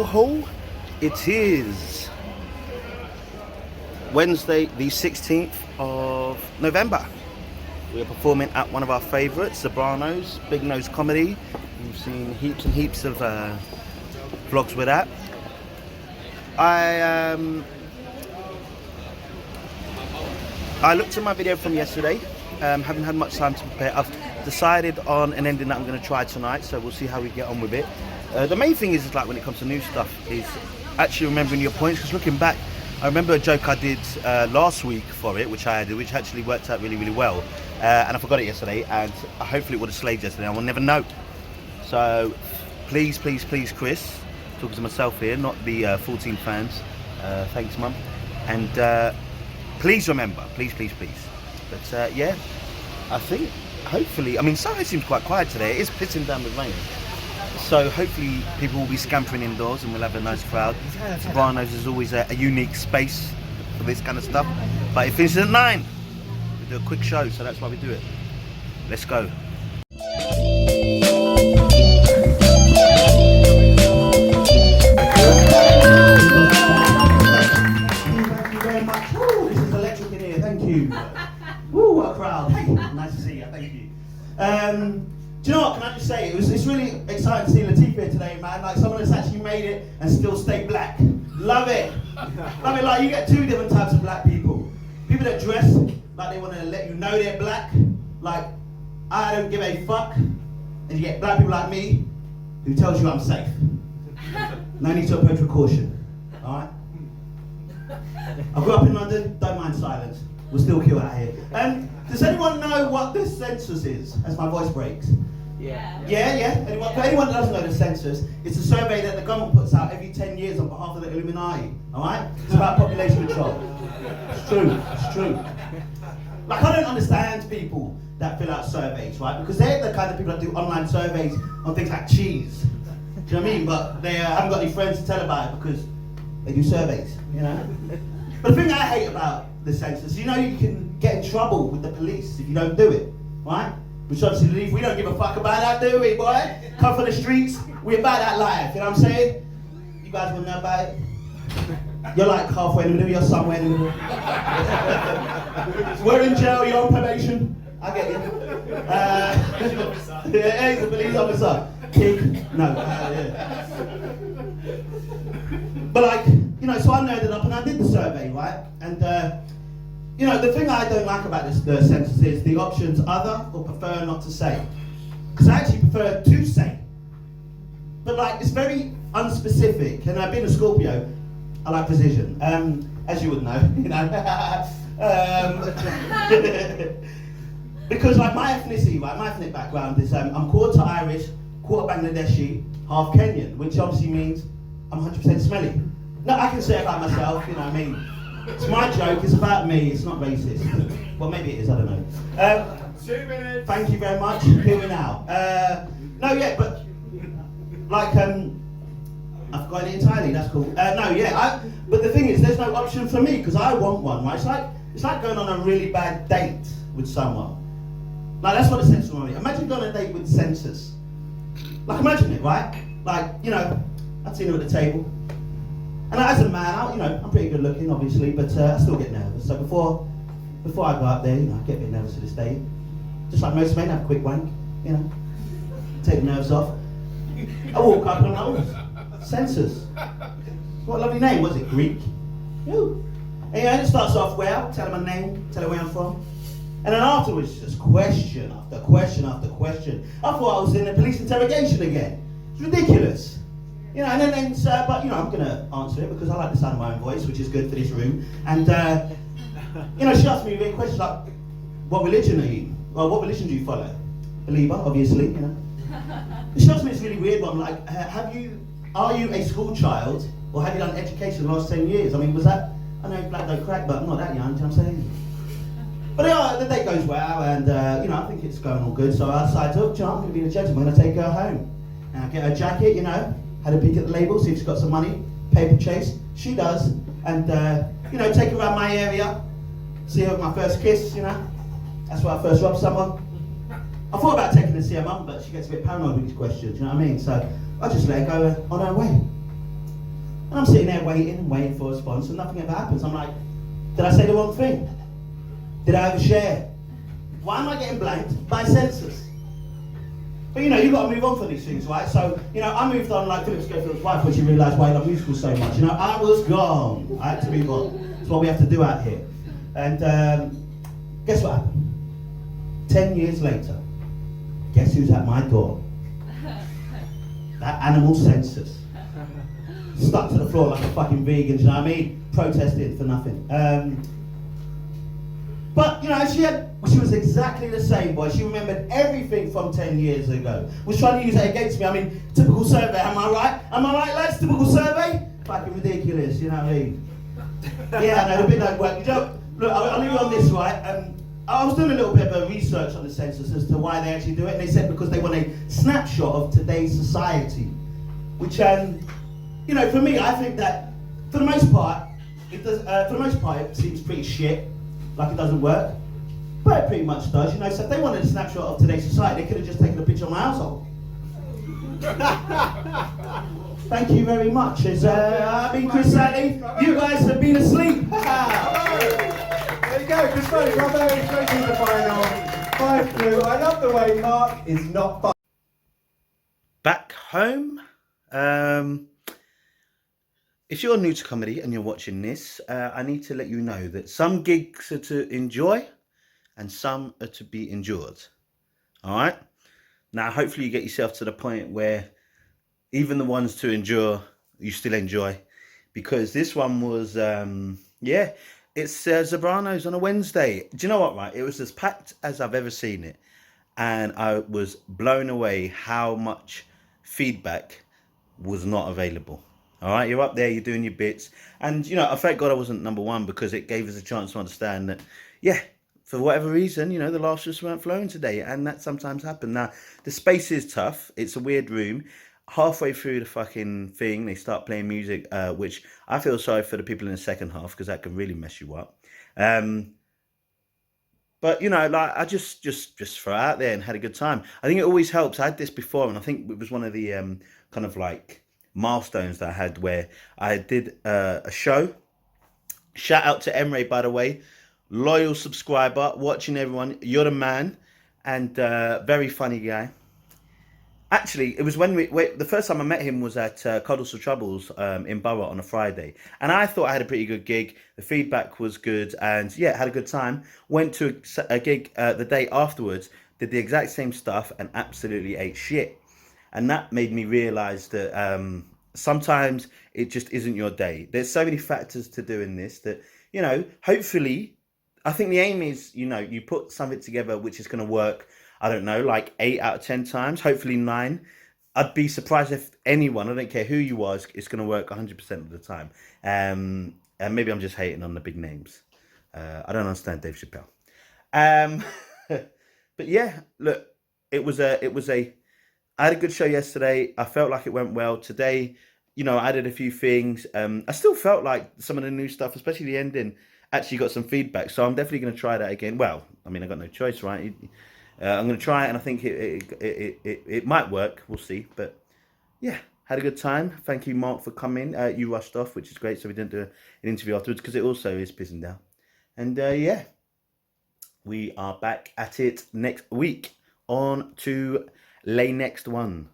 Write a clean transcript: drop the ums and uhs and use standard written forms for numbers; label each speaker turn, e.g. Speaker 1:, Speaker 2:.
Speaker 1: ho ho. It is Wednesday the 16th of November. We are performing at one of our favourites, Zebranos, Big Nose Comedy. You've seen heaps and heaps of vlogs with that. I looked at my video from yesterday. Haven't had much time to prepare. I've decided on an ending that I'm going to try tonight, so we'll see how we get on with it. The main thing is like when it comes to new stuff is actually remembering your points, because looking back, I remember a joke I did last week for it, which actually worked out really, really well, and I forgot it yesterday, and hopefully it would have slayed yesterday. I will never know. So please, please, please, Chris, talking to myself here, not the 14 fans. Thanks, Mum. And please remember, please, please, please. But yeah, I think hopefully, I mean, Soho seems quite quiet today. It is pissing down with rain. So hopefully people will be scampering indoors and we'll have a nice crowd. Zebranos is always a unique space for this kind of stuff. But it finishes at 9. We do a quick show, so that's why we do it. Let's go. Thank you very much. Woo, this is electric in here. Thank you. Woo, what a crowd. Hey, nice to see you. Thank you. Do you know what, can I just say, it's really exciting to see Latif here today, man. Like someone that's actually made it and still stay black. Love it. Love it. Like you get two different types of black people. People that dress like they want to let you know they're black. Like, I don't give a fuck. And you get black people like me who tells you I'm safe. No need to approach with caution. Alright? I grew up in London, don't mind silence. We'll still kill out here. Does anyone know what the census is? As my voice breaks. Yeah. Anyone? For anyone that doesn't know the census, it's a survey that the government puts out every 10 years on behalf of the Illuminati. Alright? It's about population control. It's true. It's true. Like, I don't understand people that fill out surveys, right? Because they're the kind of people that do online surveys on things like cheese. Do you know what I mean? But they haven't got any friends to tell about it because they do surveys, you know? But the thing I hate about the census, you know, you can get in trouble with the police if you don't do it, right? Which obviously we don't give a fuck about that, do we, boy? Come from the streets, we're about that life, you know what I'm saying? You guys wouldn't know about it? You're like halfway in the middle, you're somewhere in the middle. We're in jail, you're on probation. I get you. Yeah, he's a police officer. Kid, no, yeah. But like, you know, so I nerded up and I did the survey, right? And you know, the thing I don't like about the census is the options other or prefer not to say. Because I actually prefer to say. But like, it's very unspecific. And being a Scorpio, I like precision. As you would know, you know. Because like my ethnicity, right, my ethnic background is I'm quarter Irish, quarter Bangladeshi, half Kenyan, which obviously means I'm 100% smelly. No, I can say it about myself, you know what I mean? It's my joke, it's about me, it's not racist. Well, maybe it is, I don't know.
Speaker 2: 2 minutes.
Speaker 1: Thank you very much, here we now. No, yeah, but, like, I've forgotten it entirely, that's cool. No, yeah, but the thing is, there's no option for me, because I want one, right? It's like going on a really bad date with someone. Like, that's what the census is. Imagine going on a date with the census. Like, imagine it, right? Like, you know, I'd seen her at the table. And as a man, you know, I'm pretty good looking, obviously, but I still get nervous. So before I go out there, you know, I get a bit nervous for this date. Just like most men, have a quick wank, you know, take the nerves off. I walk up and I'm like, oh, census. What a lovely name, was it? Greek? Ooh. And yeah, it starts off well, tell them my name, tell them where I'm from. And then afterwards, just question after question after question. I thought I was in a police interrogation again. It's ridiculous. You know, and then but you know, I'm gonna answer it because I like the sound of my own voice, which is good for this room. And you know, she asked me really questions like, "What religion are you? Well, what religion do you follow?" Believer, obviously, you know. She asked me this really weird one, like, are you a school child, or have you done education the last 10 years? I mean, was that? I know black don't crack, but I'm not that young. Do you know what I'm saying? But yeah, the date goes well, and you know, I think it's going all good. So I decided, oh, I'm going to be the gentleman. I'm going to take her home, and I get her jacket, you know. Had a peek at the label, see if she's got some money, paper chase. She does, and you know, take her around my area, see her with my first kiss, you know. That's where I first robbed someone. I thought about taking her to see her mum, but she gets a bit paranoid with these questions, you know what I mean? So I just let her go on her way. And I'm sitting there waiting and waiting for a response, and nothing ever happens. I'm like, did I say the wrong thing? Did I overshare? Why am I getting blanked by Census? But you've got to move on from these things, right? So, I moved on like Philip Schofield's wife when she realised why I love musicals so much. I was gone. I had to move on. That's what we have to do out here. And guess what happened? 10 years later, guess who's at my door? That animal Census. Stuck to the floor like a fucking vegan, you know what I mean? Protesting for nothing. But, she was exactly the same, boy. She remembered everything from 10 years ago. Was trying to use it against me. I mean, typical survey, am I right? Am I right, lads? Typical survey? Fucking ridiculous, you know what I mean? Yeah, I know, the bit don't work. Look, I'll leave you on this, right? I was doing a little bit of research on the census as to why they actually do it, and they said because they want a snapshot of today's society. Which, for me, I think that, for the most part, it seems pretty shit, like it doesn't work. But it pretty much does, so if they wanted a snapshot of today's society, they could have just taken a picture of my household. Thank you very much. I've been Chris Sally. You guys have been asleep.
Speaker 2: There you go, Chris Sally, bravo, straight to the final. 5-2. I love the way Mark is not fun.
Speaker 3: Back home. If you're new to comedy and you're watching this, I need to let you know that some gigs are to enjoy and some are to be endured. All right? Now, hopefully you get yourself to the point where even the ones to endure, you still enjoy. Because this one was, it's Zebranos on a Wednesday. Do you know what, right? It was as packed as I've ever seen it. And I was blown away how much feedback was not available. All right, you're up there, you're doing your bits. And, I thank God I wasn't number one because it gave us a chance to understand that, for whatever reason, the laughs just weren't flowing today. And that sometimes happens. Now, the space is tough. It's a weird room. Halfway through the fucking thing, they start playing music, which I feel sorry for the people in the second half because that can really mess you up. But, I just throw out there and had a good time. I think it always helps. I had this before, and I think it was one of the kind of like milestones that I had where I did a show. Shout out to Emre, by the way. Loyal subscriber, watching everyone. You're the man. And very funny guy. Actually, it was when the first time I met him was at Cuddles for Troubles in Borough on a Friday. And I thought I had a pretty good gig. The feedback was good. And had a good time. Went to a gig the day afterwards. Did the exact same stuff and absolutely ate shit. And that made me realise that sometimes it just isn't your day. There's so many factors to doing this that, hopefully, I think the aim is, you put something together which is going to work, I don't know, like 8 out of 10 times, hopefully 9. I'd be surprised if anyone, I don't care who you are, it's going to work 100% of the time. And maybe I'm just hating on the big names. I don't understand Dave Chappelle. But yeah, look, I had a good show yesterday. I felt like it went well. Today, I added a few things. I still felt like some of the new stuff, especially the ending, actually got some feedback. So I'm definitely going to try that again. Well, I mean, I got no choice, right? I'm going to try it, and I think it might work. We'll see. But yeah, had a good time. Thank you, Mark, for coming. You rushed off, which is great. So we didn't do an interview afterwards because it also is pissing down. And we are back at it next week. On to lay next one.